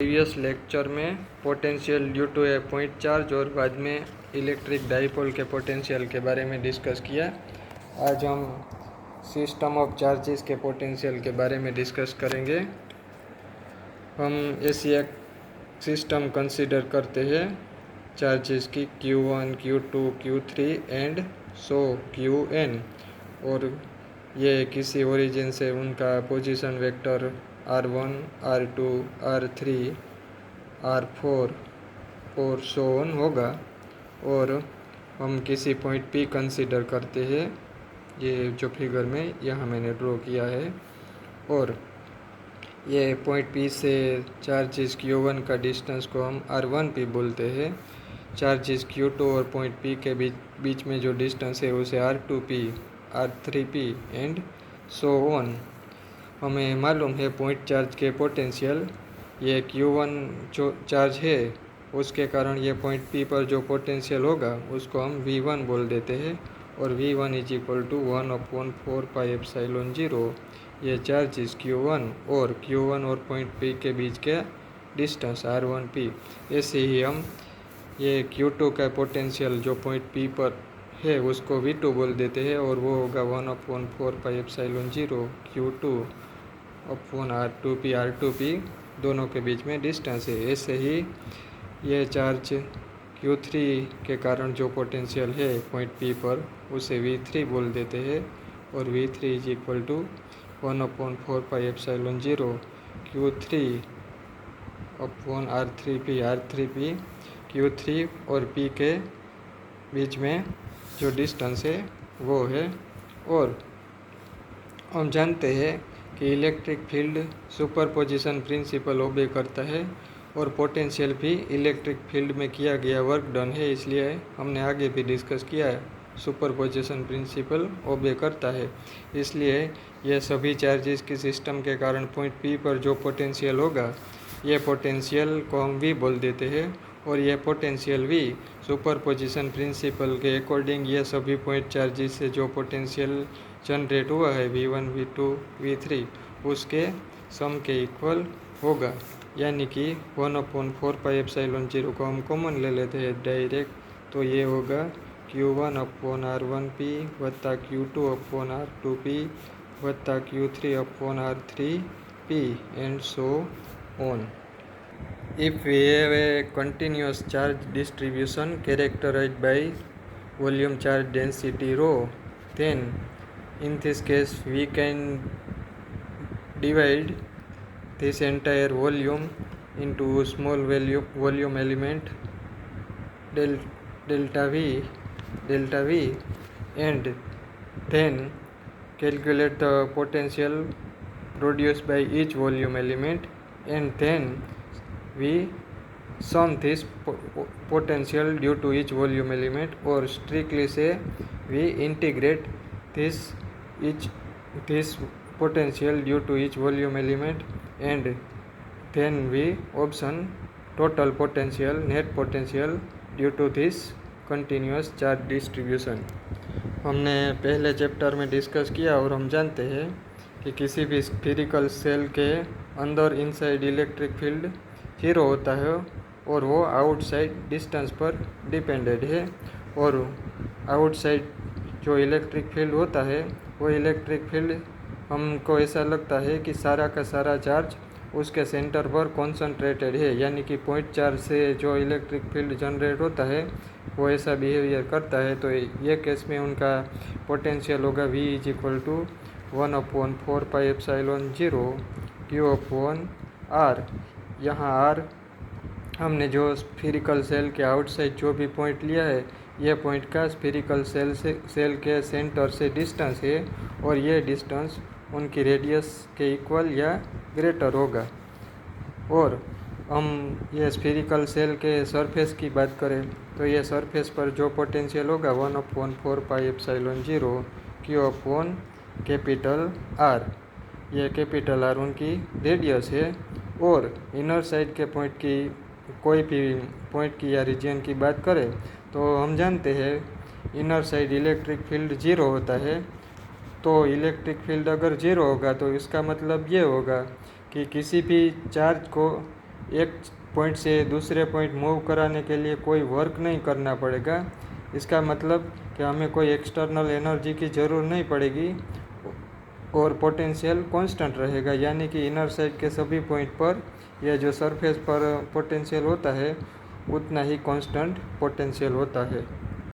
Previous lecture में potential due to a point charge और बाद में इलेक्ट्रिक डाइपोल के पोटेंशियल के बारे में डिस्कस किया। आज हम सिस्टम ऑफ चार्जेस के पोटेंशियल के बारे में डिस्कस करेंगे। हम ऐसी एक सिस्टम कंसीडर करते हैं चार्जेस की Q1, Q2, Q3 and so Qn, और ये किसी ओरिजिन से उनका position vector R1, R2, R3, R4 और सो ऑन होगा। और हम किसी पॉइंट P कंसीडर करते हैं, ये जो फिगर में यहाँ मैंने ड्रॉ किया है, और ये पॉइंट P से चार्जेस Q1 का डिस्टेंस को हम R1P बोलते हैं। चार्जेस Q2 और पॉइंट P के बीच में जो डिस्टेंस है उसे R2P, R3P and so on. हमें मालूम है पॉइंट चार्ज के पोटेंशियल, ये Q1 जो चार्ज है उसके कारण ये पॉइंट P पर जो पोटेंशियल होगा उसको हम V1 बोल देते हैं, और V1 इज इक्वल टू 1/4πε0। ये चार्जेस Q1 और पॉइंट P के बीच के डिस्टेंस R1P। ऐसे ही हम ये Q2 का पोटेंशियल जो पॉइंट P पर है उसको V2 बोल देते हैं, और वो होगा 1/4πε0 Q2 अपॉन R2P दोनों के बीच में डिस्टेंस है। ऐसे ही ये चार्ज Q3 के कारण जो पोटेंशियल है पॉइंट P पर उसे V3 बोल देते हैं, और V3 is equal to 1/4πε0 Q3 upon R3P Q3 और P के बीच में जो डिस्टेंस है वो है। और हम जानते हैं कि इलेक्ट्रिक फील्ड सुपरपोजिशन प्रिंसिपल ओबे करता है, और पोटेंशियल भी इलेक्ट्रिक फील्ड में किया गया वर्क डन है, इसलिए हमने आगे भी डिस्कस किया है सुपरपोजिशन प्रिंसिपल ओबे करता है। इसलिए यह सभी चार्जेस की सिस्टम के कारण पॉइंट P पर जो पोटेंशियल होगा ये पोटेंशियल को हम V बोल देते हैं, और यह पोटेंशियल V सुपरपोजिशन प्रिंसिपल के अकॉर्डिंग ये सभी पॉइंट चार्जेस से जो पोटेंशियल जनरेट हुआ है V1, V2, V3 उसके सम के इक्वल होगा। यानी कि 1/4πε0 को हम कॉमन ले लेते हैं डायरेक्ट, तो ये होगा Q1 अपॉन R1P वत्ता Q2 अपॉन R2P वत्ता Q3 upon R3P and so on. If we have a continuous charge distribution characterized by volume charge density rho, then in this case we can divide this entire volume into small volume element delta V, and then calculate the potential produced by each volume element, and then we sum this potential due to each volume element, or strictly say we integrate this potential due to each volume element, and then we option total potential, net potential due to this continuous charge distribution। हमने पहले chapter में discuss किया, और हम जानते हैं कि किसी भी स्फीरिकल सेल के अंदर इनसाइड इलेक्ट्रिक फील्ड 0 होता है, और वो आउटसाइड डिस्टेंस पर डिपेंडेड है। और आउटसाइड जो इलेक्ट्रिक फील्ड होता है वो इलेक्ट्रिक फील्ड हमको ऐसा लगता है कि सारा का सारा चार्ज उसके सेंटर पर कॉन्सनट्रेटेड है, यानी कि पॉइंट चार्ज से जो इलेक्ट्रिक फील्ड जनरेट होता है वो ऐसा बिहेवियर करता है। तो ये केस में उनका पोटेंशियल होगा V is equal to 1/4πε0 Q upon R। यहाँ R हमने जो स्फीरिकल सेल के आउटसाइड जो भी पॉइंट लिया है यह पॉइंट का स्फीरिकल सेल के सेंटर से डिस्टेंस है, और ये डिस्टेंस उनकी रेडियस के इक्वल या ग्रेटर होगा। और हम ये स्फीरिकल सेल के सरफेस की बात करें तो ये सरफेस पर जो पोटेंशियल होगा 1/4πε0 Q अपॉन कैपिटल R। ये कैपिटल R उनकी रेडियस है। और इनर साइड के पॉइंट की कोई भी पॉइंट की या रीजन की बात करें तो हम जानते हैं इनर साइड इलेक्ट्रिक फील्ड 0 होता है। तो इलेक्ट्रिक फील्ड अगर 0 होगा तो इसका मतलब ये होगा कि किसी भी चार्ज को एक पॉइंट से दूसरे पॉइंट मूव कराने के लिए कोई वर्क नहीं करना पड़ेगा। इसका मतलब कि हमें कोई एक्सटर्नल एनर्जी की ज़रूर नहीं पड़ेगी और पोटेंशियल कांस्टेंट रहेगा, यानी कि इनर साइड के सभी पॉइंट पर यह जो सरफेस पर पोटेंशियल होता है उतना ही कांस्टेंट पोटेंशियल होता है।